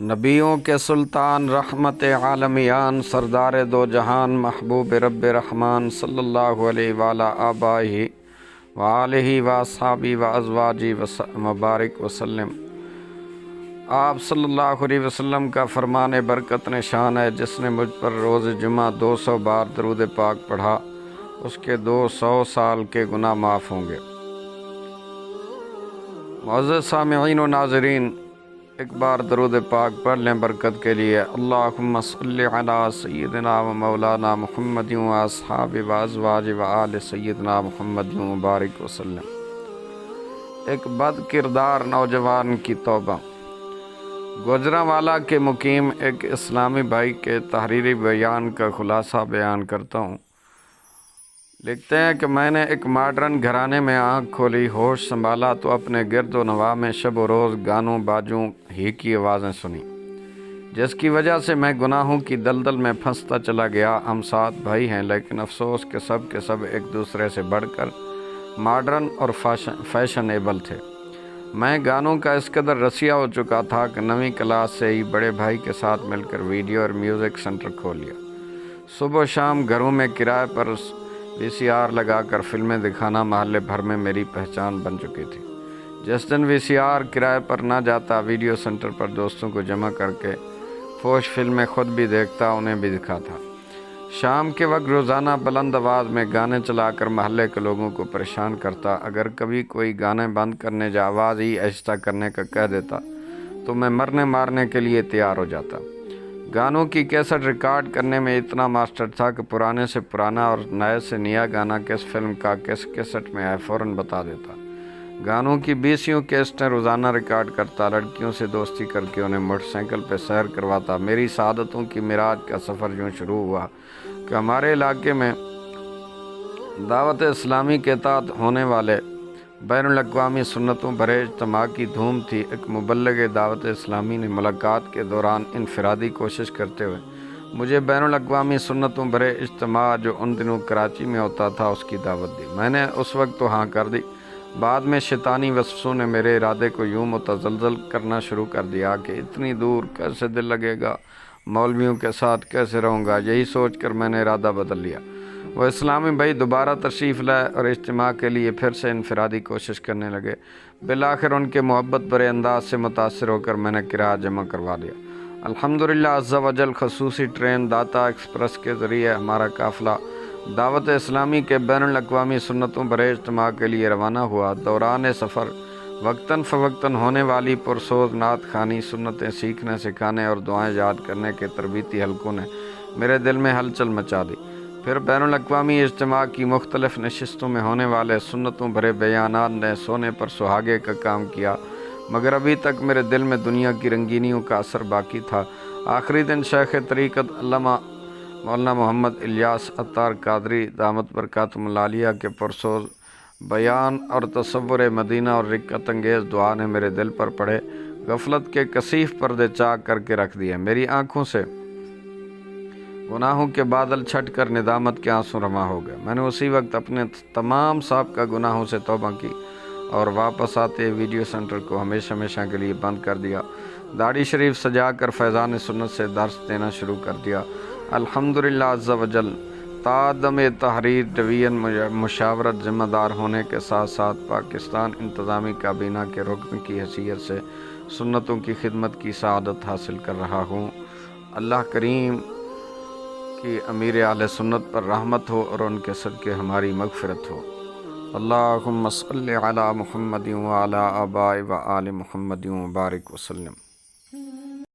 نبیوں کے سلطان رحمت عالمیان سردار دو جہان محبوب رب رحمان صلی اللہ علیہ وآلہ آبائہ وآلہ واصحابہ وازواجہ مبارک وسلم۔ آپ صلی اللہ علیہ وسلم کا فرمان برکت نشان ہے، جس نے مجھ پر روز جمعہ 200 بار درود پاک پڑھا، اس کے 200 سال کے گناہ معاف ہوں گے۔ معزز سامعین و ناظرین، ایک بار درود پاک پڑھ لیں برکت کے لیے۔ اللہم صلی علی سیدنا و مولانا محمد و اصحاب و ازواج و آل سیدنا محمد مبارک وسلم۔ ایک بد کردار نوجوان کی توبہ۔ گوجرانوالا کے مقیم ایک اسلامی بھائی کے تحریری بیان کا خلاصہ بیان کرتا ہوں۔ لکھتے ہیں کہ میں نے ایک ماڈرن گھرانے میں آنکھ کھولی، ہوش سنبھالا تو اپنے گرد و نواح میں شب و روز گانوں باجوں ہی کی آوازیں سنی، جس کی وجہ سے میں گناہوں کی دلدل میں پھنستا چلا گیا۔ ہم 7 بھائی ہیں، لیکن افسوس کہ سب کے سب ایک دوسرے سے بڑھ کر ماڈرن اور فیشنیبل تھے۔ میں گانوں کا اس قدر رسیا ہو چکا تھا کہ 9ویں کلاس سے ہی بڑے بھائی کے ساتھ مل کر ویڈیو اور میوزک سینٹر کھول لیا۔ صبح و شام گھروں میں کرائے پر VCR لگا کر فلمیں دکھانا محلے بھر میں میری پہچان بن چکی تھی۔ جس دن VCR کرائے پر نہ جاتا، ویڈیو سینٹر پر دوستوں کو جمع کر کے فوش فلمیں خود بھی دیکھتا، انہیں بھی دکھاتا۔ شام کے وقت روزانہ بلند آواز میں گانے چلا کر محلے کے لوگوں کو پریشان کرتا۔ اگر کبھی کوئی گانے بند کرنے جا آواز ہی آہستہ کرنے کا کہہ دیتا تو میں مرنے مارنے کے لیے تیار ہو جاتا۔ گانوں کی کیسٹ ریکارڈ کرنے میں اتنا ماسٹر تھا کہ پرانے سے پرانا اور نئے سے نیا گانا کس فلم کا کس کیسٹ میں ہے فوراً بتا دیتا۔ گانوں کی 20 کیسٹیں روزانہ ریکارڈ کرتا، لڑکیوں سے دوستی کر کے انہیں موٹر سائیکل پہ سیر کرواتا۔ میری سعادتوں کی معراج کا سفر یوں شروع ہوا کہ ہمارے علاقے میں دعوت اسلامی کے تحت ہونے والے بین الاقوامی سنتوں بھرے اجتماع کی دھوم تھی۔ ایک مبلغ دعوت اسلامی نے ملاقات کے دوران انفرادی کوشش کرتے ہوئے مجھے بین الاقوامی سنتوں بھرے اجتماع جو ان دنوں کراچی میں ہوتا تھا اس کی دعوت دی۔ میں نے اس وقت تو ہاں کر دی۔ بعد میں شیطانی وسوسوں نے میرے ارادے کو یوں متزلزل کرنا شروع کر دیا کہ اتنی دور کیسے دل لگے گا، مولویوں کے ساتھ کیسے رہوں گا۔ یہی سوچ کر میں نے ارادہ بدل لیا۔ وہ اسلامی بھائی دوبارہ تشریف لائے اور اجتماع کے لیے پھر سے انفرادی کوشش کرنے لگے۔ بالآخر ان کے محبت بھرے انداز سے متاثر ہو کر میں نے کرایہ جمع کروا لیا۔ الحمدللہ عز و جل خصوصی ٹرین داتا ایکسپریس کے ذریعے ہمارا قافلہ دعوت اسلامی کے بین الاقوامی سنتوں بھرے اجتماع کے لیے روانہ ہوا۔ دوران سفر وقتاً فوقتاً ہونے والی پرسوز نعت خوانی، سنتیں سیکھنے سکھانے اور دعائیں یاد کرنے کے تربیتی حلقوں نے میرے دل میں ہلچل مچا دی۔ پھر بین الاقوامی اجتماع کی مختلف نشستوں میں ہونے والے سنتوں بھرے بیانات نے سونے پر سہاگے کا کام کیا، مگر ابھی تک میرے دل میں دنیا کی رنگینیوں کا اثر باقی تھا۔ آخری دن شیخ طریقت علامہ مولانا محمد الیاس عطار قادری دامت برکاتہم العالیہ کے پرسوز بیان اور تصور مدینہ اور رقت انگیز دعا نے میرے دل پر پڑے غفلت کے کثیف پردے چاک کر کے رکھ دیے۔ میری آنکھوں سے گناہوں کے بادل چھٹ کر ندامت کے آنسو رواں ہو گئے۔ میں نے اسی وقت اپنے تمام سابقہ گناہوں سے توبہ کی اور واپس آتے ویڈیو سینٹر کو ہمیشہ ہمیشہ کے لیے بند کر دیا۔ داڑھی شریف سجا کر فیضان سنت سے درس دینا شروع کر دیا۔ الحمدللہ عز و جل تعدم تحریر ڈویژن مشاورت ذمہ دار ہونے کے ساتھ ساتھ پاکستان انتظامی کابینہ کے رکن کی حیثیت سے سنتوں کی خدمت کی سعادت حاصل کر رہا ہوں۔ اللہ کریم کی امیر اہل سنت پر رحمت ہو اور ان کے صدقے ہماری مغفرت ہو۔ اللہم صلی علی محمد و علی آباء و آل محمد مبارک وسلم۔